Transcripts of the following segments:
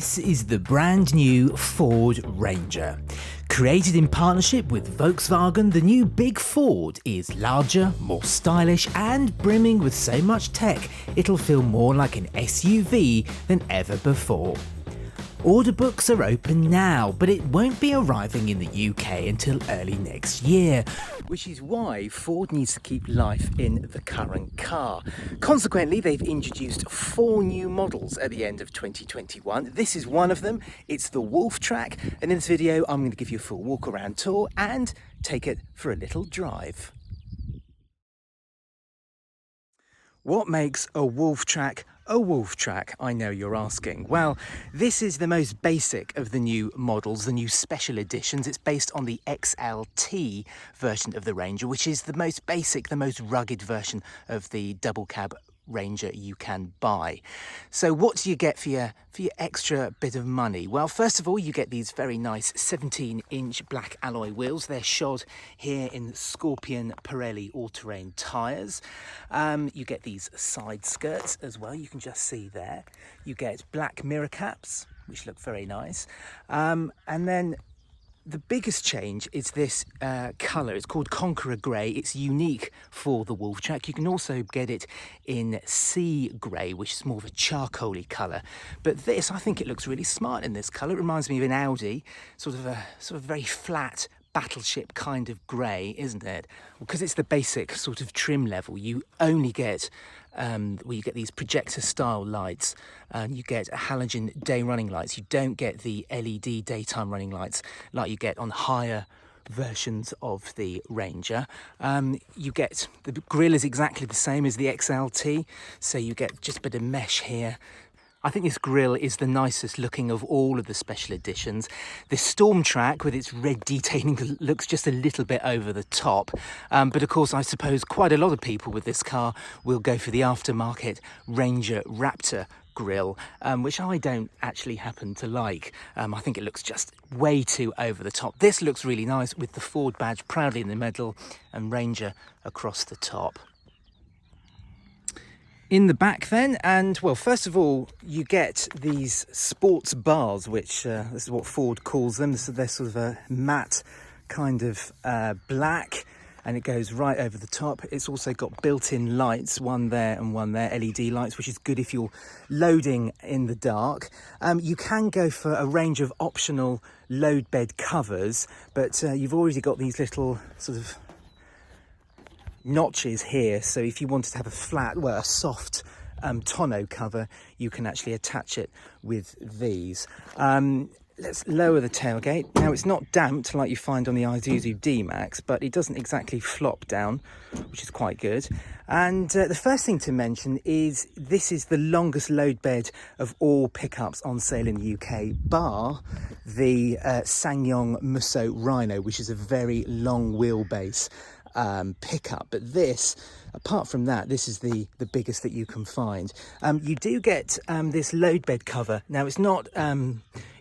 This is the brand new Ford Ranger. Created in partnership with Volkswagen, the new big Ford is larger, more stylish and brimming with so much tech it'll feel more like an SUV than ever before. Order books are open now, but it won't be arriving in the UK until early next year, which is why Ford needs to keep life in the current car. Consequently, they've introduced 4 new models at the end of 2021. This is one of them. It's the Wolftrak, and in this video I'm going to give you a full walk around tour and take it for a little drive. What makes a Wolftrak a Wolftrak, I know you're asking? Well, this is the most basic of the new models, the new special editions. It's based on the XLT version of the Ranger, which is the most basic, the most rugged version of the double cab Ranger you can buy. So what do you get for your extra bit of money? Well, first of all, you get these very nice 17-inch black alloy wheels. They're shod here in Scorpion Pirelli all-terrain tyres. You get these side skirts as well, you can just see there. You get black mirror caps, which look very nice. And then the biggest change is this colour. It's called Conqueror Grey. It's unique for the Wolftrak. You can also get it in sea grey, which is more of a charcoaly colour. But this, I think it looks really smart in this colour. It reminds me of an Audi, sort of very flat battleship kind of grey, isn't it? Because it's the basic sort of trim level. You only get you get these projector style lights, and you get halogen day running lights. You don't get the LED daytime running lights like you get on higher versions of the Ranger. You get the grille is exactly the same as the XLT, so you get just a bit of mesh here. I think this grille is the nicest looking of all of the special editions. The Storm Track with its red detailing looks just a little bit over the top. But of course, I suppose quite a lot of people with this car will go for the aftermarket Ranger Raptor grille, which I don't actually happen to like. I think it looks just way too over the top. This looks really nice with the Ford badge proudly in the middle and Ranger across the top. In the back then, and well, first of all, you get these sports bars, which this is what Ford calls them. So they're sort of a matte kind of black, and it goes right over the top. It's also got built-in lights, one there and one there, LED lights, which is good if you're loading in the dark. You can go for a range of optional load bed covers, but you've already got these little sort of notches here, so if you wanted to have a soft tonneau cover, you can actually attach it with these. Let's lower the tailgate. Now, it's not damped like you find on the Isuzu D-Max, but it doesn't exactly flop down, which is quite good. And the first thing to mention is this is the longest load bed of all pickups on sale in the UK, bar the SsangYong Musso Rhino, which is a very long wheelbase pickup. But this, apart from that, this is the biggest that you can find. You do get this load bed cover. Now, it's not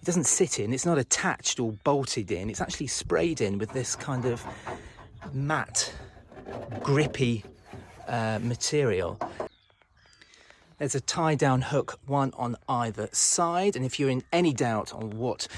it doesn't sit in, it's not attached or bolted in, it's actually sprayed in with this kind of matte grippy material. There's a tie down hook, one on either side, and if you're in any doubt on what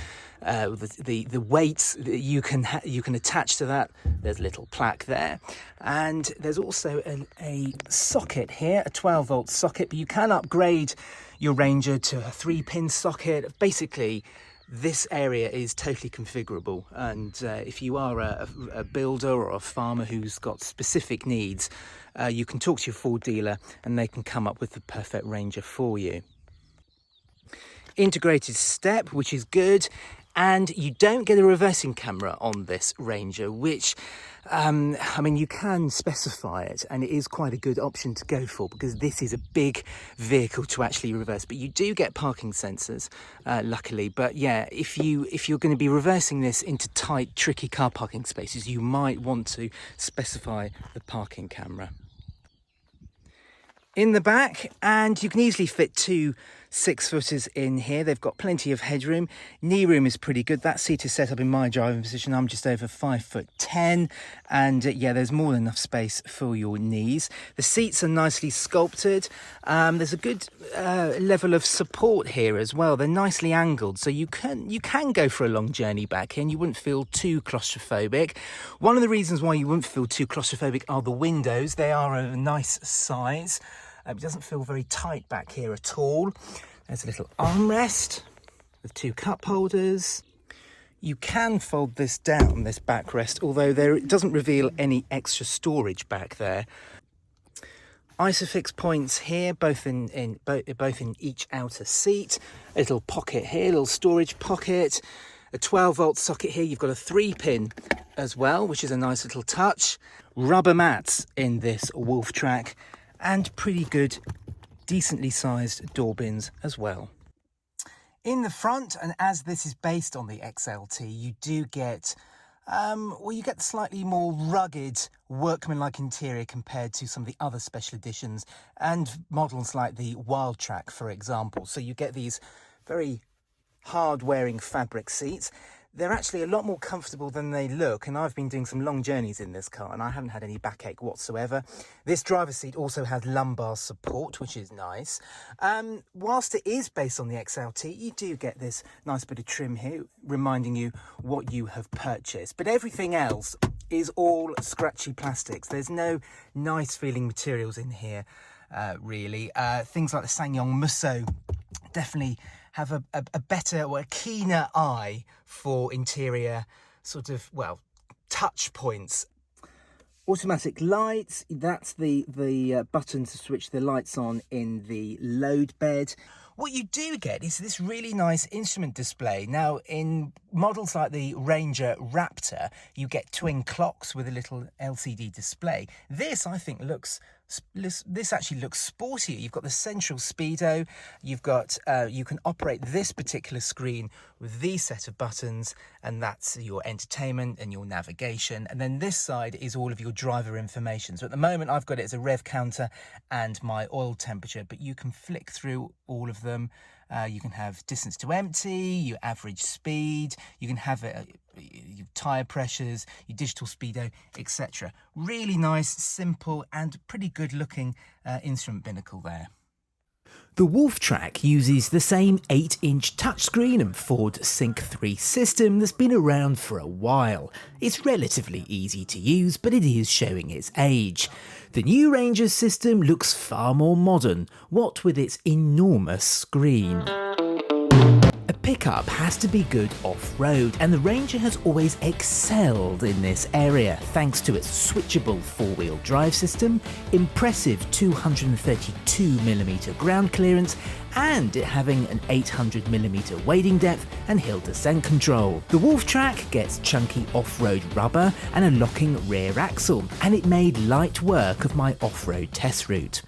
the weights that you can attach to that, there's a little plaque there. And there's also a socket here, a 12-volt socket, but you can upgrade your Ranger to a 3-pin socket. Basically, this area is totally configurable, and if you are a builder or a farmer who's got specific needs, you can talk to your Ford dealer and they can come up with the perfect Ranger for you. Integrated step, which is good. And you don't get a reversing camera on this Ranger, which, I mean, you can specify it, and it is quite a good option to go for because this is a big vehicle to actually reverse. But you do get parking sensors, luckily. But yeah, if you're going to be reversing this into tight, tricky car parking spaces, you might want to specify the parking camera. In the back, and you can easily fit 2 6-footers in here. They've got plenty of headroom. Knee room is pretty good. That seat is set up in my driving position. I'm just over 5'10", and yeah, there's more than enough space for your knees. The seats are nicely sculpted. There's a good level of support here as well. They're nicely angled, so you can go for a long journey back here and you wouldn't feel too claustrophobic. One of the reasons why you wouldn't feel too claustrophobic are the windows. They are a nice size. It doesn't feel very tight back here at all. There's a little armrest with 2 cup holders. You can fold this down, this backrest, although it doesn't reveal any extra storage back there. Isofix points here, both in each outer seat. A little pocket here, a little storage pocket. A 12-volt socket here. You've got a 3-pin as well, which is a nice little touch. Rubber mats in this Wolftrak, and pretty good, decently sized door bins as well. In the front, and as this is based on the XLT, you do get, you get the slightly more rugged, workmanlike interior compared to some of the other special editions and models like the Wolftrak, for example. So you get these very hard-wearing fabric seats. They're actually a lot more comfortable than they look, and I've been doing some long journeys in this car and I haven't had any backache whatsoever. This driver's seat also has lumbar support, which is nice. Whilst it is based on the XLT, you do get this nice bit of trim here reminding you what you have purchased, but everything else is all scratchy plastics. There's no nice feeling materials in here, really. Things like the SsangYong Musso definitely have a better or a keener eye for interior sort of, well, touch points. Automatic lights, that's the button to switch the lights on in the load bed. What you do get is this really nice instrument display. Now, in models like the Ranger Raptor, you get twin clocks with a little LCD display. This, I think, this actually looks sportier. You've got the central speedo. You've got you can operate this particular screen with these set of buttons, and that's your entertainment and your navigation. And then this side is all of your driver information. So at the moment, I've got it as a rev counter and my oil temperature, but you can flick through all of them. You can have distance to empty, your average speed, you can have your tyre pressures, your digital speedo, etc. Really nice, simple and pretty good looking instrument binnacle there. The Wolftrak uses the same 8-inch touchscreen and Ford Sync 3 system that's been around for a while. It's relatively easy to use, but it is showing its age. The new Ranger system looks far more modern, what with its enormous screen. A pickup has to be good off-road, and the Ranger has always excelled in this area thanks to its switchable 4-wheel drive system, impressive 232mm ground clearance, and it having an 800mm wading depth and hill descent control. The Wolftrak gets chunky off-road rubber and a locking rear axle, and it made light work of my off-road test route.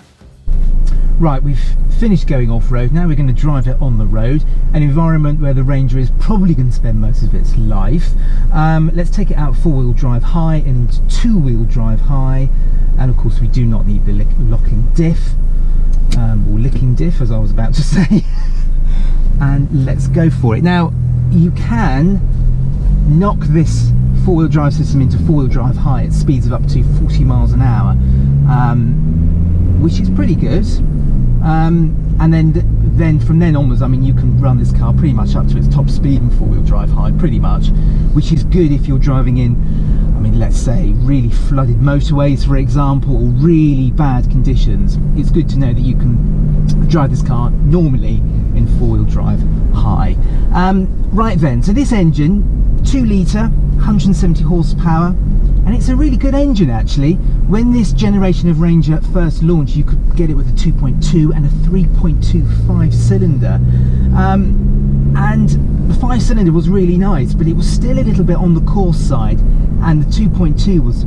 Right, we've finished going off-road. Now we're going to drive it on the road, an environment where the Ranger is probably going to spend most of its life. Let's take it out 4-wheel drive high and into 2-wheel drive high, and of course we do not need the locking diff, or licking diff as I was about to say. And let's go for it. Now you can knock this 4-wheel drive system into 4-wheel drive high at speeds of up to 40 miles an hour, which is pretty good. And then from then onwards, I mean, you can run this car pretty much up to its top speed in 4-wheel drive high, pretty much, which is good if you're driving in, I mean, let's say really flooded motorways, for example, or really bad conditions. It's good to know that you can drive this car normally in 4-wheel drive high. Right then, so this engine, 2 litre, 170 horsepower, and it's a really good engine actually. When this generation of Ranger first launched, you could get it with a 2.2 and a 3.25 cylinder, and the 5-cylinder was really nice, but it was still a little bit on the coarse side, and the 2.2 was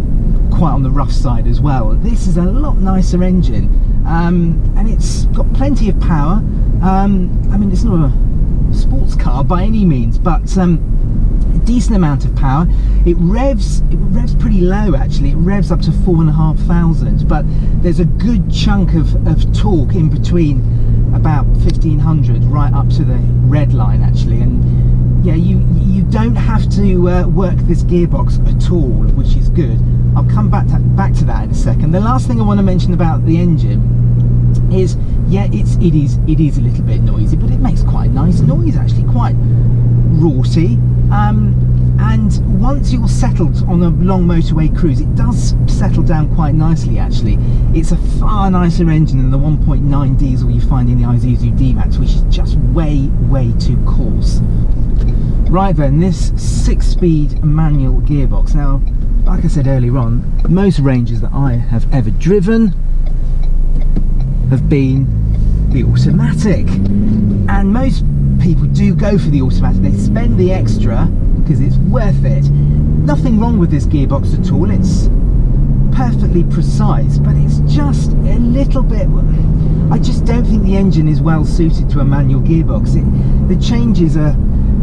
quite on the rough side as well. This is a lot nicer engine, and it's got plenty of power. I mean, it's not a sports car by any means, but a decent amount of power. It revs pretty low actually. It revs up to 4,500, but there's a good chunk of torque in between about 1500 right up to the red line actually, and yeah, you don't have to work this gearbox at all, which is good. I'll come back to that in a second. The last thing I want to mention about the engine is, yeah, it is a little bit noisy, but it makes quite a nice noise actually, quite raughty. And once you're settled on a long motorway cruise, it does settle down quite nicely actually. It's a far nicer engine than the 1.9 diesel you find in the Isuzu D-Max, which is just way too coarse. Right then, this 6-speed manual gearbox. Now, like I said earlier on, most Rangers that I have ever driven have been the automatic, and most people do go for the automatic. They spend the extra because it's worth it. Nothing wrong with this gearbox at all, it's perfectly precise, but it's just a little bit, I just don't think the engine is well suited to a manual gearbox. The changes are,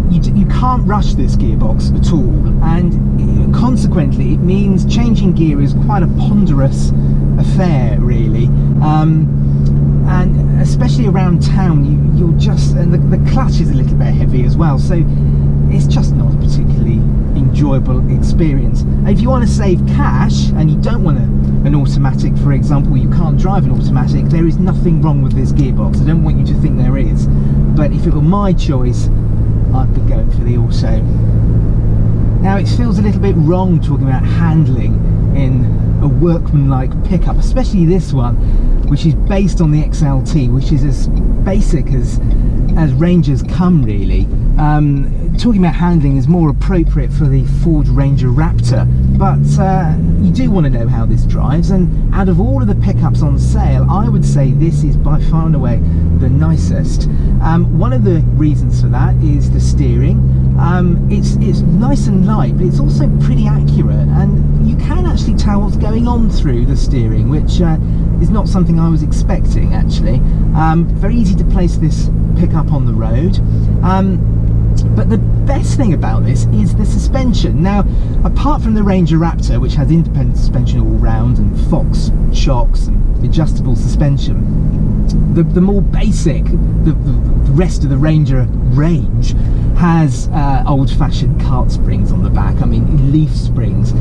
you can't rush this gearbox at all, and consequently it means changing gear is quite a ponderous affair really. And especially around town, you'll just, and the clutch is a little bit heavy as well, so it's just not a particularly enjoyable experience. If you want to save cash and you don't want an automatic, for example, you can't drive an automatic, there is nothing wrong with this gearbox. I don't want you to think there is, but if it were my choice, I'd be going for the auto. Now, it feels a little bit wrong talking about handling in a workmanlike pickup, especially this one, which is based on the XLT, which is as basic as Rangers come really. Talking about handling is more appropriate for the Ford Ranger Raptor, but you do want to know how this drives, and out of all of the pickups on sale, I would say this is by far and away the nicest. One of the reasons for that is the steering. It's nice and light, but it's also pretty accurate, and you can actually tell what's going on through the steering, which is not something I was expecting actually. Very easy to place this pickup on the road. But the best thing about this is the suspension. Now, apart from the Ranger Raptor, which has independent suspension all round and Fox shocks and adjustable suspension, the more basic, the rest of the Ranger range has old-fashioned cart springs on the back. I mean, leaf springs.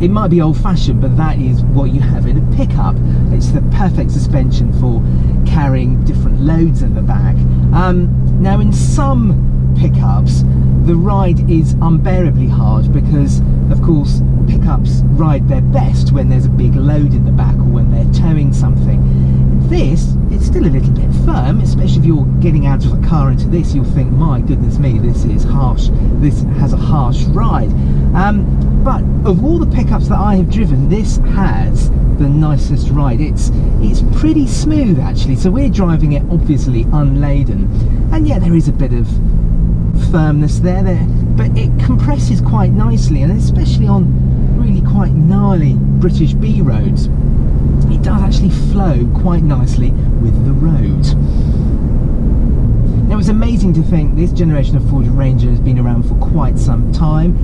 It might be old-fashioned, but that is what you have in a pickup. It's the perfect suspension for carrying different loads in the back. Now, in some pickups, the ride is unbearably hard because, of course, pickups ride their best when there's a big load in the back or when they're towing something. This, it's still a little bit firm, especially if you're getting out of a car into this, you'll think, my goodness me, this is harsh, this has a harsh ride. But of all the pickups that I have driven, this has the nicest ride. It's pretty smooth actually, so we're driving it obviously unladen, and yeah, there is a bit of firmness there, but it compresses quite nicely, and especially on really quite gnarly British B roads, it does actually flow quite nicely with the road. Now, it's amazing to think this generation of Ford Ranger has been around for quite some time,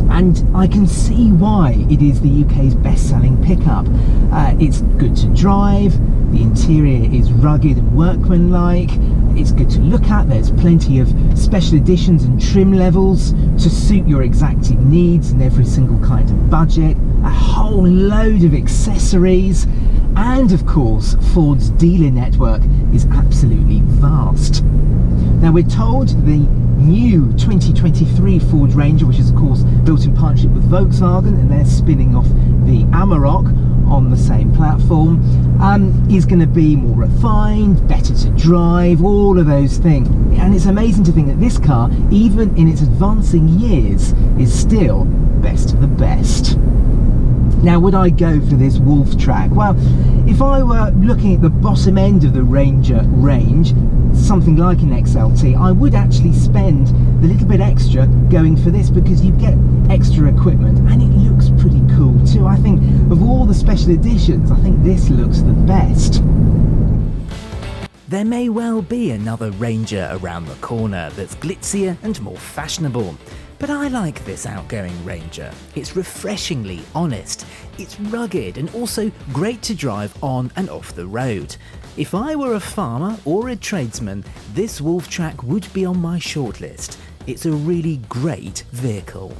and I can see why it is the UK's best-selling pickup. It's good to drive, the interior is rugged and workmanlike, it's good to look at, there's plenty of special editions and trim levels to suit your exacting needs and every single kind of budget, a whole load of accessories, and of course Ford's dealer network is absolutely vast. Now, we're told the new 2023 Ford Ranger, which is of course built in partnership with Volkswagen, and they're spinning off the Amarok on the same platform, is going to be more refined, better to drive, all of those things. And it's amazing to think that this car, even in its advancing years, is still best of the best. Now, would I go for this Wolftrak? Well, if I were looking at the bottom end of the Ranger range, something like an XLT, I would actually spend the little bit extra going for this, because you get extra equipment and it looks pretty cool too. I think of all the special editions, I think this looks the best. There may well be another Ranger around the corner that's glitzier and more fashionable, but I like this outgoing Ranger. It's refreshingly honest, it's rugged and also great to drive on and off the road. If I were a farmer or a tradesman, this Wolftrak would be on my shortlist. It's a really great vehicle.